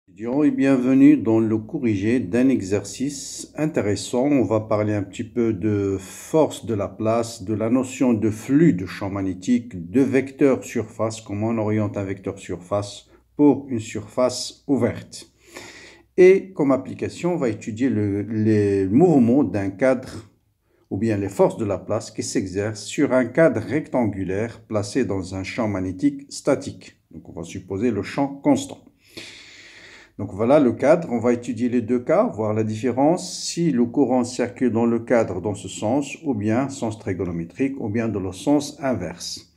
Étudiants et bienvenue dans le corrigé d'un exercice intéressant. On va parler un petit peu de force de la place, de la notion de flux de champ magnétique, de vecteur surface, comment on oriente un vecteur surface pour une surface ouverte. Et comme application, on va étudier les mouvements d'un cadre ou bien les forces de la place qui s'exercent sur un cadre rectangulaire placé dans un champ magnétique statique. Donc on va supposer le champ constant. Donc voilà le cadre, on va étudier les deux cas, voir la différence si le courant circule dans le cadre dans ce sens, ou bien sens trigonométrique, ou bien dans le sens inverse.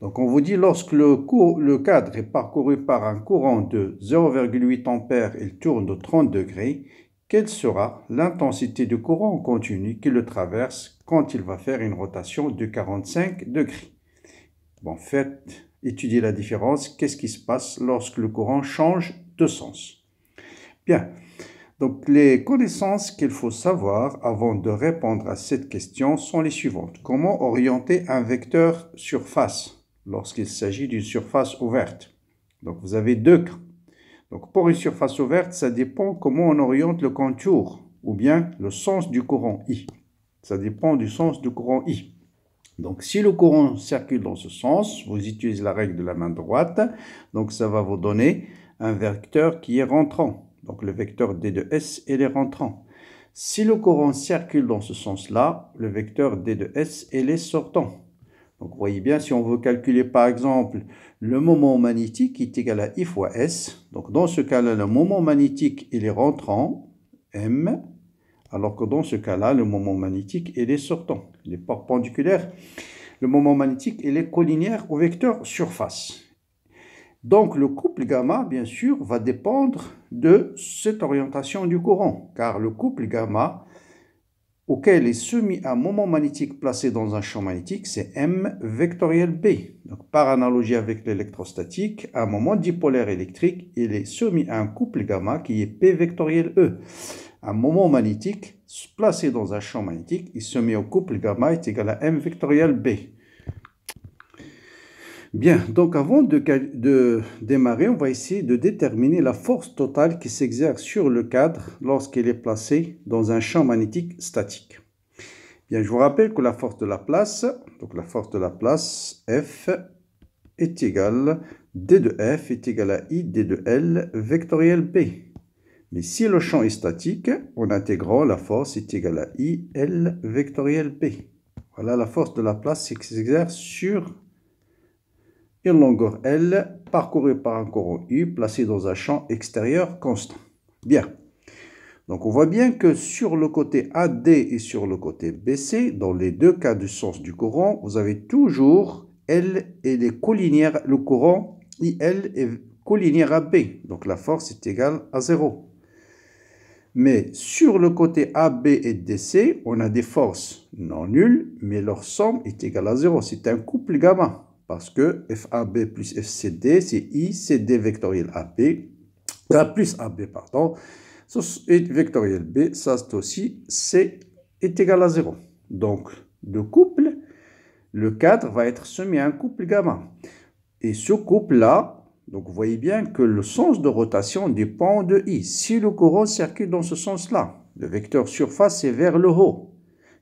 Donc on vous dit lorsque le cadre est parcouru par un courant de 0,8 ampères, il tourne de 30 degrés, quelle sera l'intensité du courant continu qui le traverse quand il va faire une rotation de 45 degrés? Bon, faites étudier la différence, qu'est-ce qui se passe lorsque le courant change de sens. Bien, donc les connaissances qu'il faut savoir avant de répondre à cette question sont les suivantes. Comment orienter un vecteur surface lorsqu'il s'agit d'une surface ouverte? Donc vous avez deux cas. Donc pour une surface ouverte, ça dépend comment on oriente le contour ou bien le sens du courant I. Ça dépend du sens du courant I. Donc, si le courant circule dans ce sens, vous utilisez la règle de la main droite. Donc, ça va vous donner un vecteur qui est rentrant. Donc, le vecteur D de S, il est rentrant. Si le courant circule dans ce sens-là, le vecteur D de S, il est sortant. Donc, vous voyez bien, si on veut calculer, par exemple, le moment magnétique qui est égal à I fois S. Donc, dans ce cas-là, le moment magnétique, il est rentrant, M. Alors que dans ce cas-là, le moment magnétique, il est sortant. Il est perpendiculaire. Le moment magnétique, il est collinéaire au vecteur surface. Donc, le couple gamma, bien sûr, va dépendre de cette orientation du courant. Car le couple gamma, auquel est soumis un moment magnétique placé dans un champ magnétique, c'est M vectoriel B. Donc, par analogie avec l'électrostatique, un moment dipolaire électrique, il est soumis à un couple gamma qui est P vectoriel E. Un moment magnétique placé dans un champ magnétique, il se met au couple gamma est égal à M vectoriel B. Bien, donc avant de démarrer, on va essayer de déterminer la force totale qui s'exerce sur le cadre lorsqu'il est placé dans un champ magnétique statique. Bien, je vous rappelle que la force de la place, donc la force de la place, F est égale, D de F est égal à I, D de L vectoriel B. Mais si le champ est statique, en intégrant, la force est égale à I, L vectoriel B. Voilà la force de la place qui s'exerce sur une longueur L parcourue par un courant U placé dans un champ extérieur constant. Bien. Donc on voit bien que sur le côté AD et sur le côté BC, dans les deux cas du sens du courant, vous avez toujours L et les collinéaires, le courant IL est collinéaire à B. Donc la force est égale à 0. Mais sur le côté AB et DC, on a des forces non nulles, mais leur somme est égale à 0. C'est un couple gamma, parce que FAB plus FCD, c'est ICD vectoriel AB, plus AB, pardon, et vectoriel B, ça c'est aussi C est égal à 0. Donc, le couple, le cadre va être soumis à un couple gamma. Et ce couple-là, donc vous voyez bien que le sens de rotation dépend de I. Si le courant circule dans ce sens-là, le vecteur surface est vers le haut.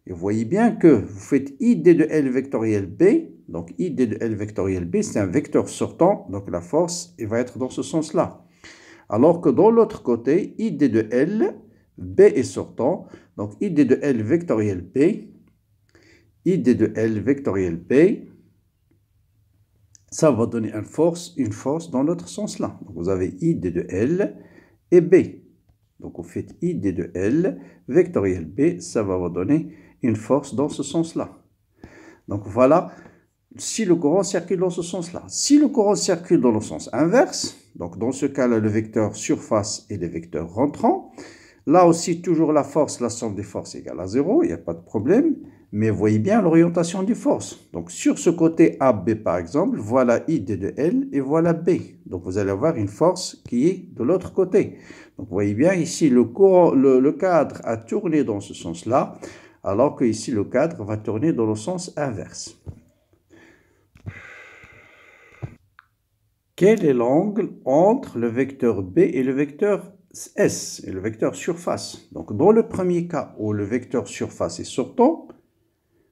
Et vous voyez bien que vous faites ID de L vectoriel B. Donc ID de L vectoriel B, c'est un vecteur sortant. Donc la force va être dans ce sens-là. Alors que dans l'autre côté, ID de L, B est sortant. Donc ID de L vectoriel B, ID de L vectoriel B, ça va donner une force dans l'autre sens-là. Donc, vous avez ID de L et B. Donc, vous faites ID de L vectoriel B, ça va vous donner une force dans ce sens-là. Donc, voilà, si le courant circule dans ce sens-là. Si le courant circule dans le sens inverse, donc dans ce cas-là, le vecteur surface et le vecteur rentrant, là aussi, toujours la force, la somme des forces est égale à 0, il n'y a pas de problème. Mais voyez bien l'orientation des forces. Donc, sur ce côté AB, par exemple, voilà ID de L et voilà B. Donc, vous allez avoir une force qui est de l'autre côté. Donc, vous voyez bien ici, le cadre a tourné dans ce sens-là, alors que ici, le cadre va tourner dans le sens inverse. Quel est l'angle entre le vecteur B et le vecteur S, et le vecteur surface? Donc, dans le premier cas où le vecteur surface est sortant,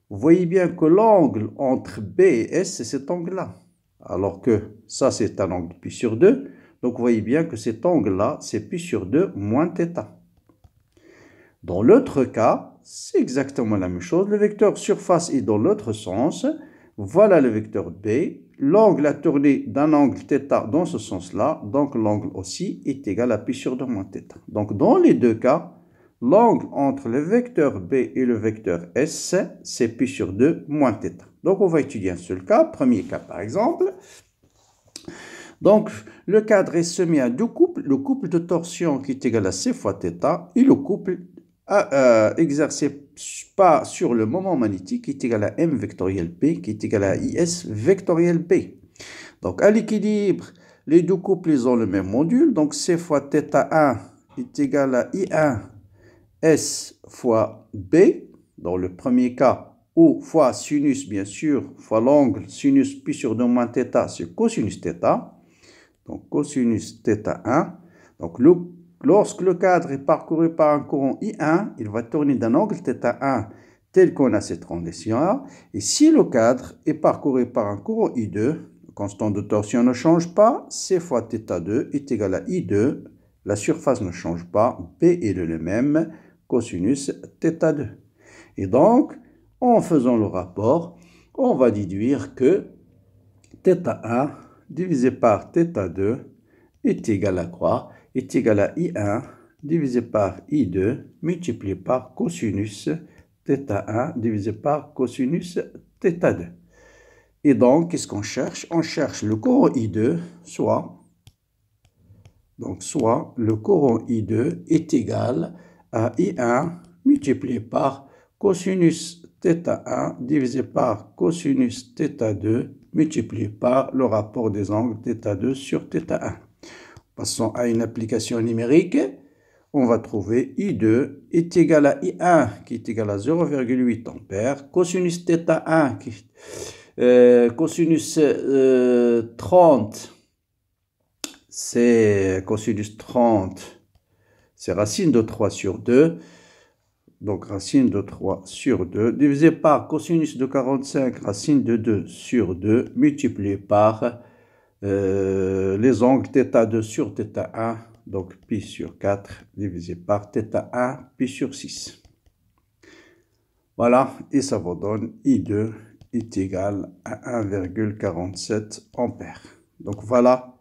vous voyez bien que l'angle entre B et S, c'est cet angle-là. Alors que ça, c'est un angle pi sur 2. Donc, vous voyez bien que cet angle-là, c'est pi sur 2 moins θ. Dans l'autre cas, c'est exactement la même chose. Le vecteur surface est dans l'autre sens. Voilà le vecteur B. L'angle a tourné d'un angle θ dans ce sens-là. Donc, l'angle aussi est égal à pi sur 2 moins θ. Donc, dans les deux cas, l'angle entre le vecteur B et le vecteur S, c'est pi sur 2 moins θ. Donc, on va étudier un seul cas. Premier cas, par exemple. Donc, le cadre est semé à deux couples. Le couple de torsion qui est égal à C fois θ et le couple exercé pas sur le moment magnétique qui est égal à M vectoriel P qui est égal à IS vectoriel P. Donc, à l'équilibre, les deux couples ils ont le même module. Donc, C fois θ1 est égal à I1 S fois B, dans le premier cas, ou fois sinus, bien sûr, fois l'angle sinus pi sur 2 moins θ, c'est cosinus θ. Donc, cosinus θ1. Donc, lorsque le cadre est parcouru par un courant I1, il va tourner d'un angle θ1 tel qu'on a cette transition-là. Et si le cadre est parcouru par un courant I2, la constante de torsion ne change pas, C fois θ2 est égal à I2. La surface ne change pas, B est le même, cosinus θ2. Et donc, en faisant le rapport, on va déduire que θ1 divisé par θ2 est égal à quoi? Est égal à I1 divisé par I2 multiplié par cosinus θ1 divisé par cosinus θ2. Et donc, qu'est-ce qu'on cherche? On cherche le courant I2, soit le courant I2 est égal à I1 multiplié par cosinus θ1 divisé par cosinus θ2 multiplié par le rapport des angles θ2 sur θ1. Passons à une application numérique. On va trouver I2 est égal à I1 qui est égal à 0,8 ampères. Cosinus θ1 cosinus 30, c'est cosinus 30, c'est racine de 3 sur 2. Donc, racine de 3 sur 2, divisé par cosinus de 45, racine de 2 sur 2, multiplié par les angles θ2 sur θ1, donc pi sur 4, divisé par θ1, pi sur 6. Voilà, et ça vous donne I2 est égal à 1,47 ampères. Donc, voilà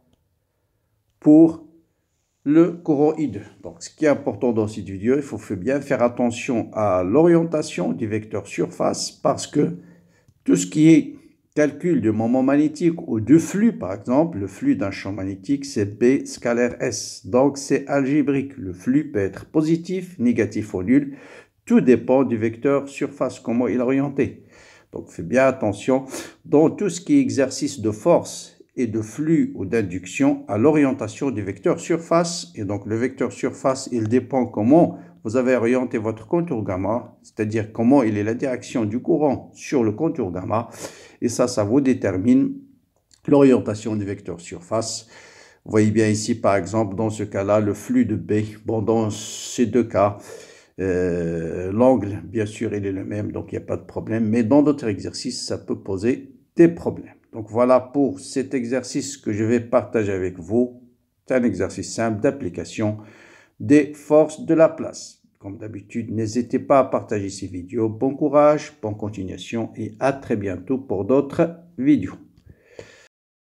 pour le courant I2. Donc, ce qui est important dans cette vidéo, il faut bien faire attention à l'orientation du vecteur surface parce que tout ce qui est calcul de moment magnétique ou de flux, par exemple, le flux d'un champ magnétique, c'est B scalaire S. Donc, c'est algébrique. Le flux peut être positif, négatif ou nul. Tout dépend du vecteur surface, comment il est orienté. Donc, faites bien attention dans tout ce qui est exercice de force et de flux ou d'induction à l'orientation du vecteur surface. Et donc, le vecteur surface, il dépend comment vous avez orienté votre contour gamma, c'est-à-dire comment il est la direction du courant sur le contour gamma. Et ça vous détermine l'orientation du vecteur surface. Vous voyez bien ici, par exemple, dans ce cas-là, le flux de B. Bon, dans ces deux cas, l'angle, bien sûr, il est le même, donc il n'y a pas de problème. Mais dans d'autres exercices, ça peut poser des problèmes. Donc voilà pour cet exercice que je vais partager avec vous. C'est un exercice simple d'application des forces de la place. Comme d'habitude, n'hésitez pas à partager ces vidéos. Bon courage, bonne continuation et à très bientôt pour d'autres vidéos.